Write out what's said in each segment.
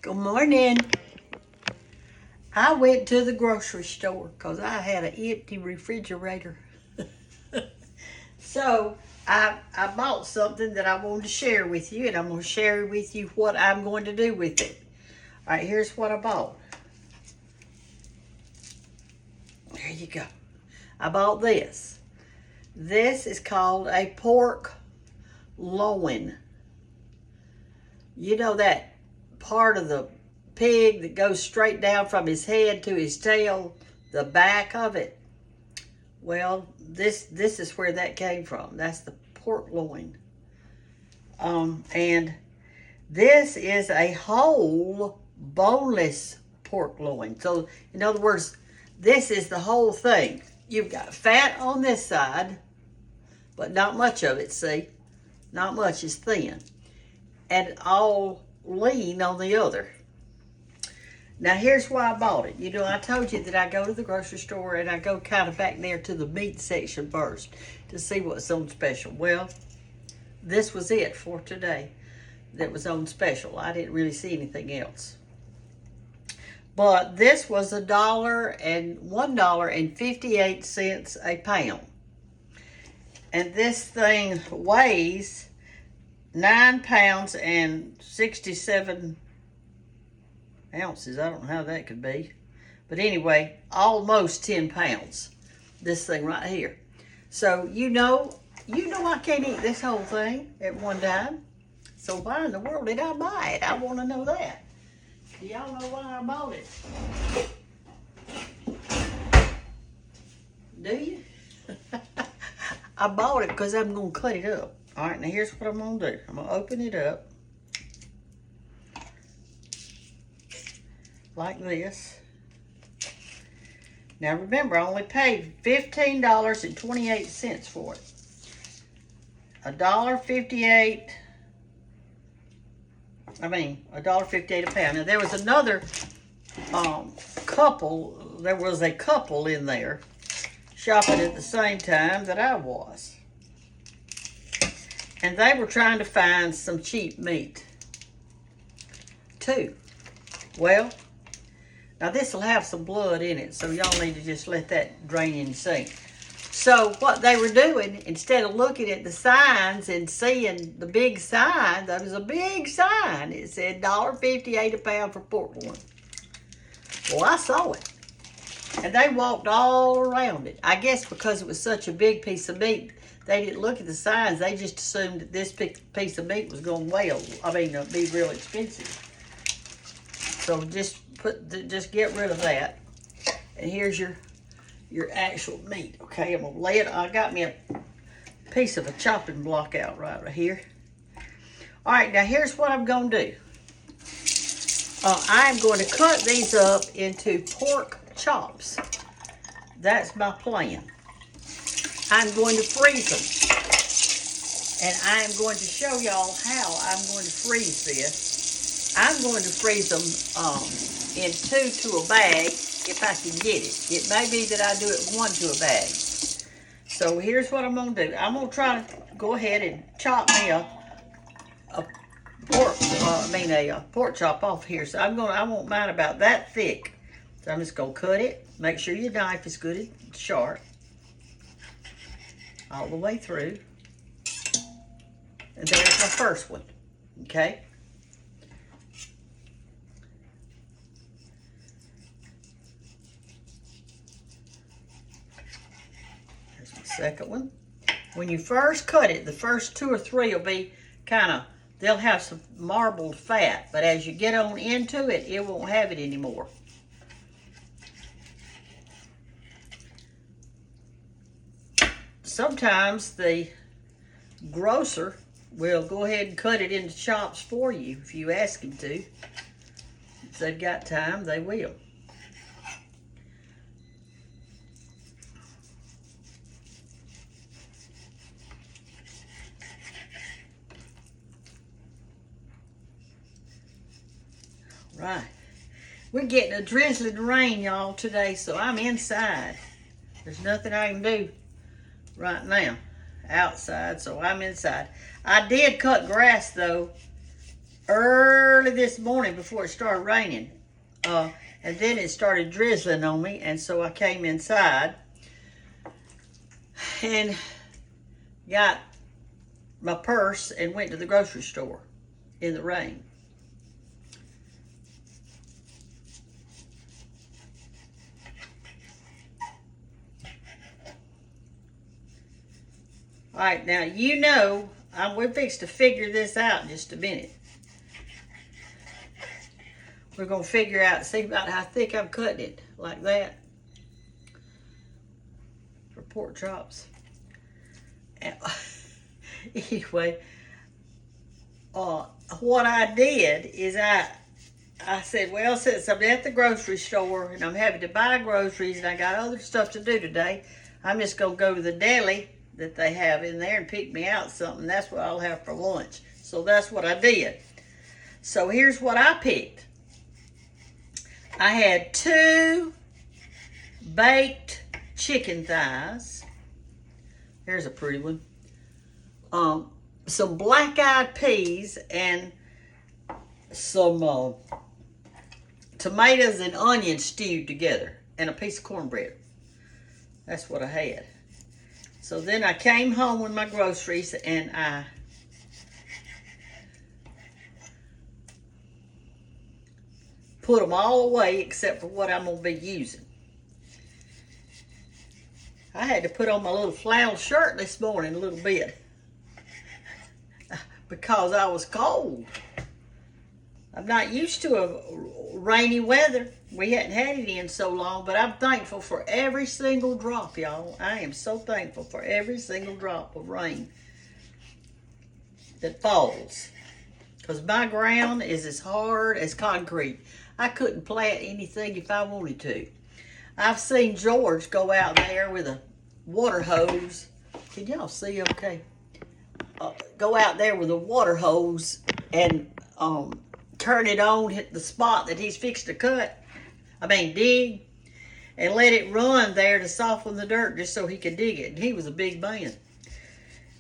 Good morning. I went to the grocery store because I had an empty refrigerator. So I bought something that I wanted to share with you, and I'm going to share with you what I'm going to do with it. All right, here's what I bought. There you go. I bought this. This is called a pork loin. You know that part of the pig that goes straight down from his head to his tail, the back of it? Well, this is where that came from. That's the pork loin. And this is a whole boneless pork loin. So, in other words, this is the whole thing. You've got fat on this side, but not much of it, see? Not much, is thin. And all lean on the other. Now, here's why I bought it. You know, I told you that I go to the grocery store and I go kind of back there to the meat section first to see what's on special. Well, this was it for today that was on special. I didn't really see anything else. But this was $1.58 a pound. And this thing weighs 9 pounds and 67 ounces. I don't know how that could be. But anyway, almost 10 pounds. This thing right here. So, you know I can't eat this whole thing at one time. So why in the world did I buy it? I want to know that. Do y'all know why I bought it? Do you? I bought it because I'm going to cut it up. All right, now here's what I'm going to do. I'm going to open it up like this. Now remember, I only paid $15.28 for it. $1.58 a pound. Now there was another couple. There was a couple in there shopping at the same time that I was. And they were trying to find some cheap meat, too. Well, now this will have some blood in it, so y'all need to just let that drain in the sink. So what they were doing, instead of looking at the signs and seeing the big sign, there was a big sign. It said $1.58 a pound for pork loin. Well, I saw it. And they walked all around it. I guess because it was such a big piece of meat, they didn't look at the signs. They just assumed that this piece of meat was going to be real expensive. So just get rid of that. And here's your actual meat. Okay, I'm gonna lay it. I got me a piece of a chopping block out right here. All right, now here's what I'm gonna do. I'm going to cut these up into pork chops. That's my plan. I'm going to freeze them. And I'm going to show y'all how I'm going to freeze this. I'm going to freeze them in 2 to a bag if I can get it. It may be that I do it 1 to a bag. So here's what I'm going to do. I'm going to try to go ahead and chop me a pork chop off here. So I want mine about that thick. So I'm just going to cut it. Make sure your knife is good and sharp. All the way through. And there's my first one. Okay? There's my second one. When you first cut it, the first 2 or 3 will be they'll have some marbled fat. But as you get on into it, it won't have it anymore. Sometimes the grocer will go ahead and cut it into chops for you if you ask him to. If they've got time, they will. Right. We're getting a drizzling rain, y'all, today, so I'm inside. There's nothing I can do right now outside, so I'm inside. I did cut grass, though, early this morning before it started raining. And then it started drizzling on me, and so I came inside and got my purse and went to the grocery store in the rain. All right, now you know we're fixed to figure this out in just a minute. We're going to figure out, see about how thick I'm cutting it, like that, for pork chops. Anyway, what I did is I said, well, since I'm at the grocery store and I'm having to buy groceries and I got other stuff to do today, I'm just going to go to the deli that they have in there and pick me out something. That's what I'll have for lunch. So that's what I did. So here's what I picked. I had 2 baked chicken thighs. Here's a pretty one. Some black-eyed peas and some tomatoes and onions stewed together, and a piece of cornbread. That's what I had. So then I came home with my groceries and I put them all away except for what I'm going to be using. I had to put on my little flannel shirt this morning a little bit because I was cold. I'm not used to a rainy weather. We hadn't had it in so long, but I'm thankful for every single drop, y'all. I am so thankful for every single drop of rain that falls, because my ground is as hard as concrete. I couldn't plant anything if I wanted to. I've seen George go out there with a water hose. Can y'all see okay? Go out there with a water hose and turn it on, hit the spot that he's fixed to dig, and let it run there to soften the dirt just so he could dig it. And he was a big man.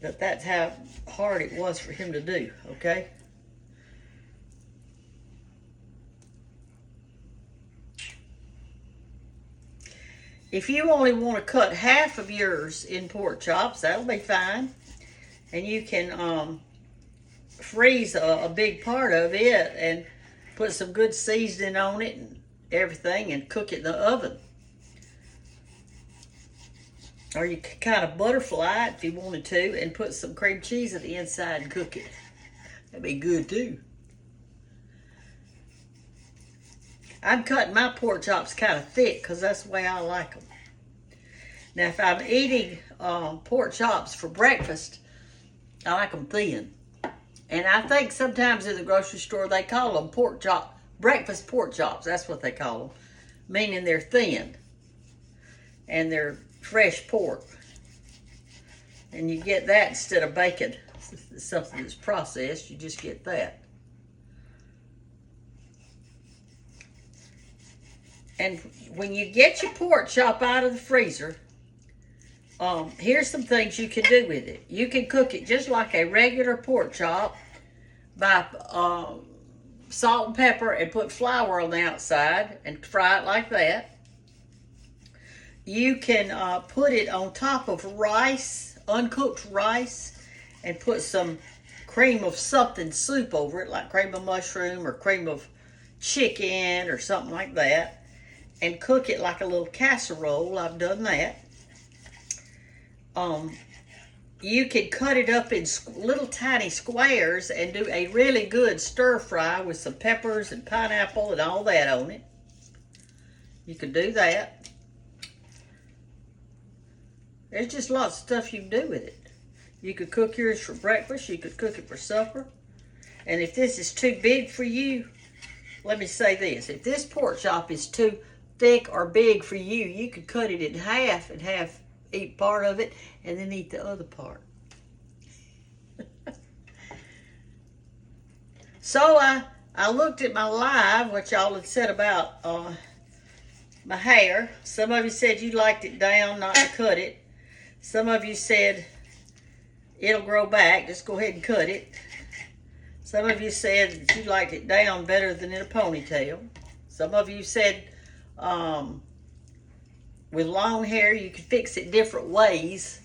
But that's how hard it was for him to do, okay? If you only want to cut half of yours in pork chops, that'll be fine. And you can freeze a big part of it and put some good seasoning on it and everything and cook it in the oven. Or you could kind of butterfly it if you wanted to and put some cream cheese at the inside and cook it. That'd be good too. I'm cutting my pork chops kind of thick because that's the way I like them. Now, if I'm eating pork chops for breakfast, I like them thin. And I think sometimes in the grocery store they call them breakfast pork chops. That's what they call them, meaning they're thin and they're fresh pork. And you get that instead of bacon, something that's processed. You just get that. And when you get your pork chop out of the freezer, here's some things you can do with it. You can cook it just like a regular pork chop by salt and pepper and put flour on the outside and fry it like that. You can put it on top of rice, uncooked rice, and put some cream of something soup over it, like cream of mushroom or cream of chicken or something like that, and cook it like a little casserole. I've done that. You can cut it up in little tiny squares and do a really good stir fry with some peppers and pineapple and all that on it. You can do that. There's just lots of stuff you can do with it. You could cook yours for breakfast. You could cook it for supper. And if this is too big for you, let me say this. If this pork chop is too thick or big for you, you could cut it in half and eat part of it and then eat the other part. So I looked at my live, what y'all had said about my hair. Some of you said you liked it down, not to cut it. Some of you said it'll grow back, just go ahead and cut it. Some of you said that you liked it down better than in a ponytail. Some of you said with long hair you could fix it different ways.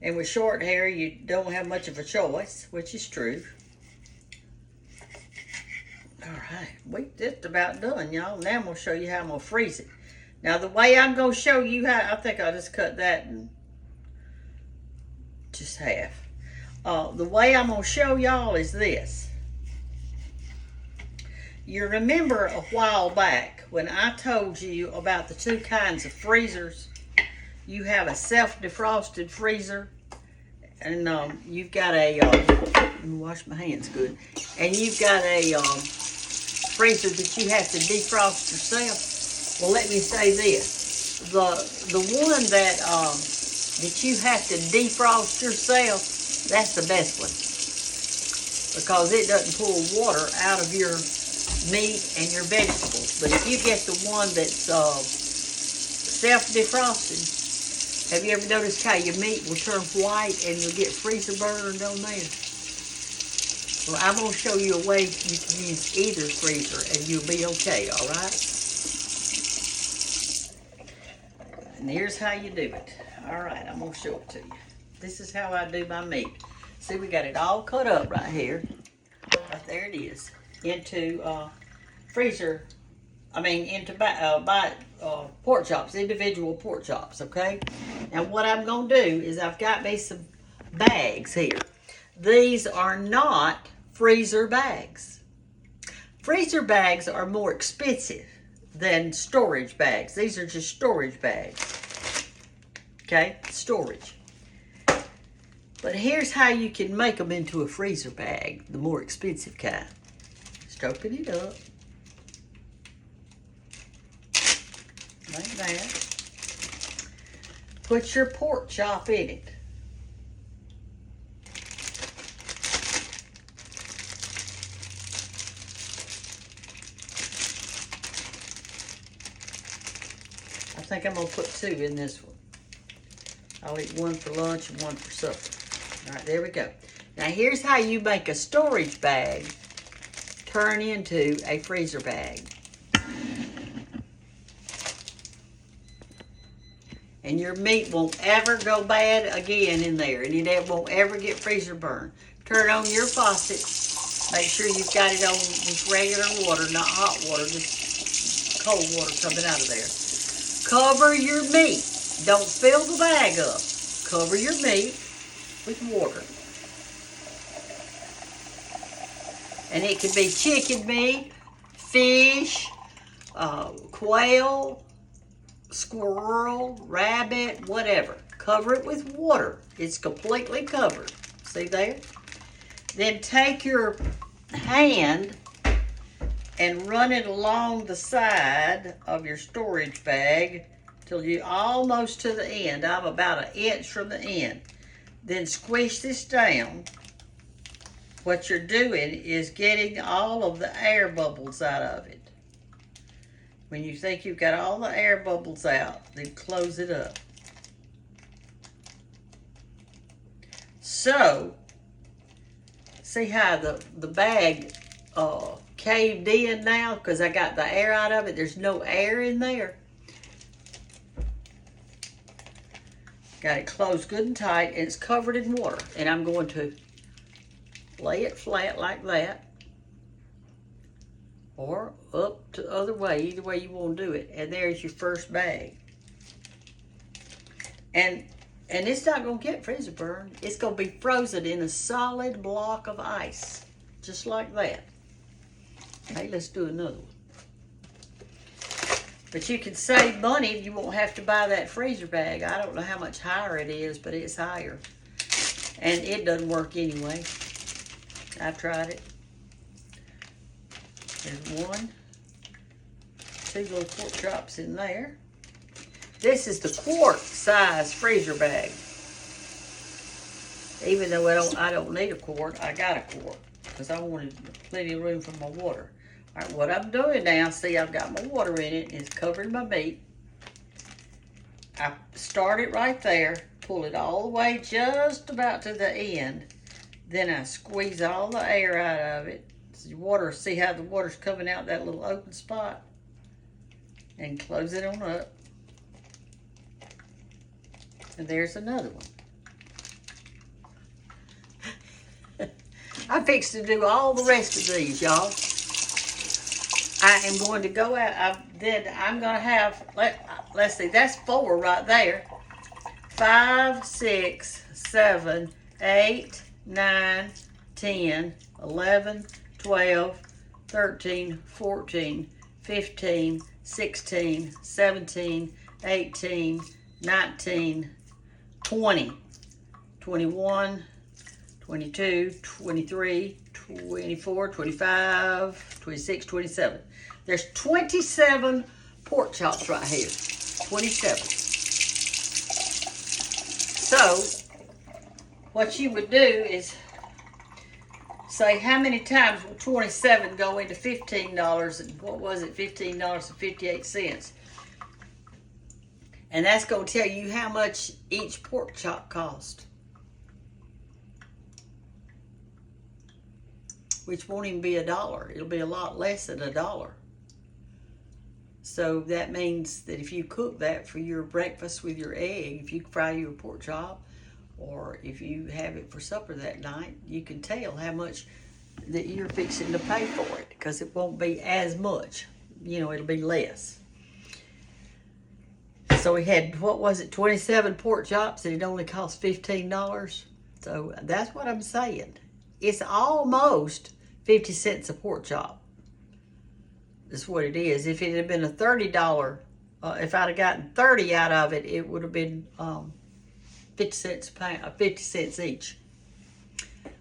And with short hair you don't have much of a choice, which is true. Alright, we just about done, y'all. Now I'm going to show you how I'm going to freeze it. Now the way I'm going to show you how, I think I'll just cut that in just half. The way I'm going to show y'all is this. You remember a while back when I told you about the two kinds of freezers. You have a self-defrosted freezer, and you've got a, let me wash my hands good, and you've got a freezer that you have to defrost yourself. Well, let me say this. The one that you have to defrost yourself, that's the best one, because it doesn't pull water out of your meat and your vegetables. But if you get the one that's self-defrosted, have you ever noticed how your meat will turn white and you'll get freezer burned on there? Well, I'm going to show you a way you can use either freezer and you'll be okay, all right? And here's how you do it. All right, I'm going to show it to you. This is how I do my meat. See, we got it all cut up right here. Right there it is. Into freezer, into pork chops, individual pork chops, okay? Now what I'm going to do is I've got me some bags here. These are not freezer bags. Freezer bags are more expensive than storage bags. These are just storage bags. Okay, storage. But here's how you can make them into a freezer bag, the more expensive kind. Just open it up. Like that. Put your pork chop in it. I think I'm going to put 2 in this one. I'll eat 1 for lunch and 1 for supper. All right, there we go. Now here's how you make a storage bag turn into a freezer bag. And your meat won't ever go bad again in there, and it won't ever get freezer burned. Turn on your faucet. Make sure you've got it on just regular water, not hot water, just cold water coming out of there. Cover your meat. Don't fill the bag up. Cover your meat with water. And it can be chicken meat, fish, quail, squirrel, rabbit, whatever. Cover it with water. It's completely covered. See there? Then take your hand and run it along the side of your storage bag till you're almost to the end. I'm about 1 inch from the end. Then squish this down. What you're doing is getting all of the air bubbles out of it. When you think you've got all the air bubbles out, then close it up. So, see how the bag caved in now because I got the air out of it? There's no air in there. Got it closed good and tight, and it's covered in water. And I'm going to lay it flat like that, or up to the other way, either way you want to do it. And there's your first bag. And it's not going to get freezer burned. It's going to be frozen in a solid block of ice, just like that. Hey, let's do another one. But you can save money. You won't have to buy that freezer bag. I don't know how much higher it is, but it's higher. And it doesn't work anyway. I've tried it. There's 1, 2 little pork chops in there. This is the quart size freezer bag. Even though I don't need a quart, I got a quart because I wanted plenty of room for my water. All right, what I'm doing now, see, I've got my water in it, and it's covering my meat. I start it right there, pull it all the way just about to the end, Then I squeeze all the air out of it. Water, see how the water's coming out that little open spot? And close it on up. And there's another one. I'm fixing to do all the rest of these, y'all. I am going to go out. I'm going to have, let's see, that's 4 right there. 5, 6, 7, 8, 9, 10, 11, 12, 13, 14, 15, 16, 17, 18, 19, 20, 21, 22, 23, 24, 25, 26, 27. There's 27 pork chops right here. 27. So, what you would do is say how many times will 27 go into $15, and what was it, $15.58. And that's going to tell you how much each pork chop cost. Which won't even be $1. It'll be a lot less than $1. So that means that if you cook that for your breakfast with your egg, if you fry your pork chop, or if you have it for supper that night, you can tell how much that you're fixing to pay for it, because it won't be as much. You know, it'll be less. So we had, what was it, 27 pork chops, and it only cost $15. So that's what I'm saying. It's almost 50 cents a pork chop. That's what it is. If it had been a $30, if I'd have gotten 30 out of it, it would have been 50 cents a pound, 50 cents each.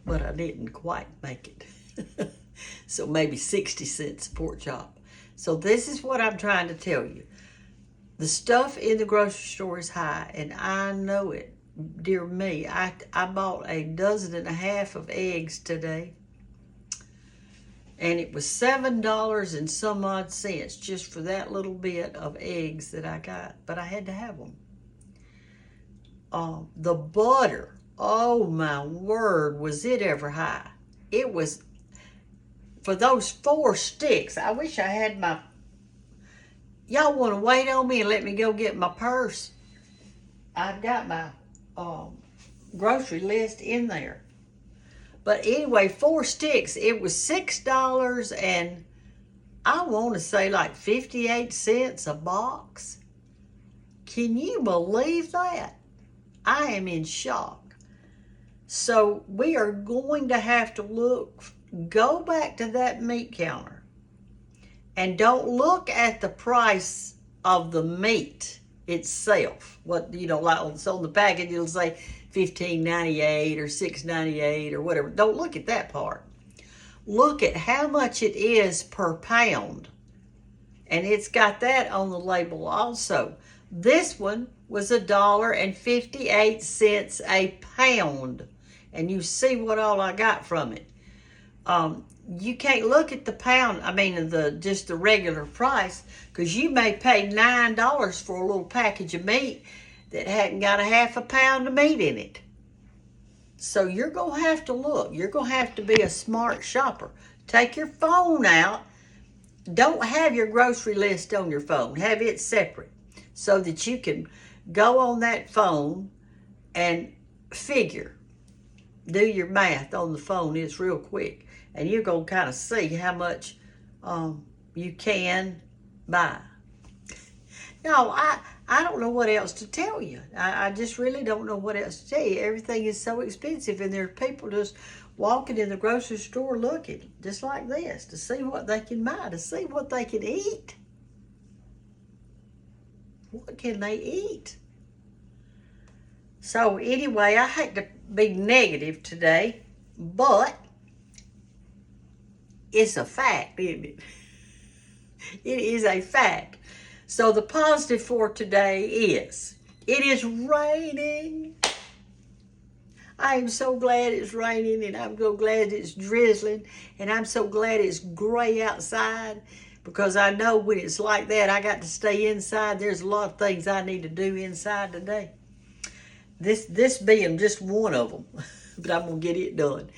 But I didn't quite make it. So maybe 60 cents a pork chop. So this is what I'm trying to tell you. The stuff in the grocery store is high, and I know it. Dear me, I bought a dozen and a half of eggs today. And it was $7 and some odd cents just for that little bit of eggs that I got. But I had to have them. The butter, oh my word, was it ever high. It was, for those 4 sticks, I wish I had my, y'all want to wait on me and let me go get my purse? I've got my grocery list in there. But anyway, 4 sticks, it was $6 and I want to say like 58 cents a box. Can you believe that? I am in shock. So we are going to have to go back to that meat counter and don't look at the price of the meat itself. What, you know, like on the package, it'll say $15.98 or $6.98 or whatever. Don't look at that part. Look at how much it is per pound. And it's got that on the label also. This one was $1.58 a pound. And you see what all I got from it. You can't look at the pound, just the regular price, because you may pay $9 for a little package of meat that hadn't got a half a pound of meat in it. So you're going to have to look. You're going to have to be a smart shopper. Take your phone out. Don't have your grocery list on your phone. Have it separate so that you can go on that phone and figure. Do your math on the phone. It's real quick. And you're going to kind of see how much you can buy. No, I don't know what else to tell you. I just really don't know what else to tell you. Everything is so expensive, and there are people just walking in the grocery store looking, just like this, to see what they can buy, to see what they can eat. What can they eat? So anyway, I hate to be negative today, but it's a fact, isn't it? It is a fact. So the positive for today is, it is raining. I am so glad it's raining, and I'm so glad it's drizzling, and I'm so glad it's gray outside, because I know when it's like that, I got to stay inside. There's a lot of things I need to do inside today. This being just one of them. but I'm going to get it done.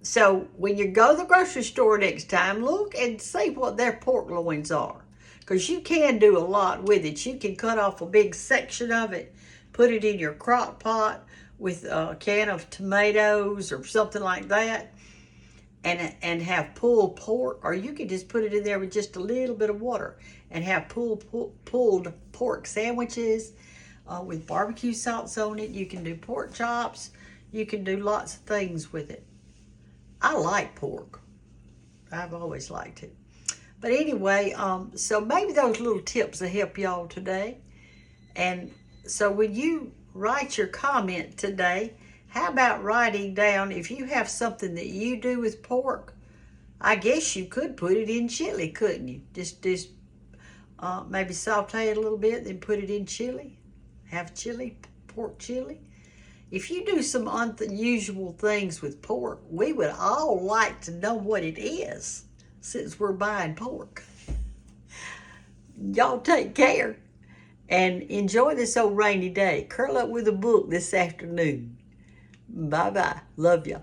So when you go to the grocery store next time, look and see what their pork loins are. Because you can do a lot with it. You can cut off a big section of it, put it in your crock pot with a can of tomatoes or something like that, and have pulled pork, or you can just put it in there with just a little bit of water and have pulled pork sandwiches with barbecue sauce on it. You can do pork chops. You can do lots of things with it. I like pork. I've always liked it. But anyway, so maybe those little tips will help y'all today. And so when you write your comment today, how about writing down, if you have something that you do with pork, I guess you could put it in chili, couldn't you? Just maybe saute it a little bit, then put it in chili. Have chili, pork chili. If you do some unusual things with pork, we would all like to know what it is, since we're buying pork. Y'all take care and enjoy this old rainy day. Curl up with a book this afternoon. Bye-bye. Love ya.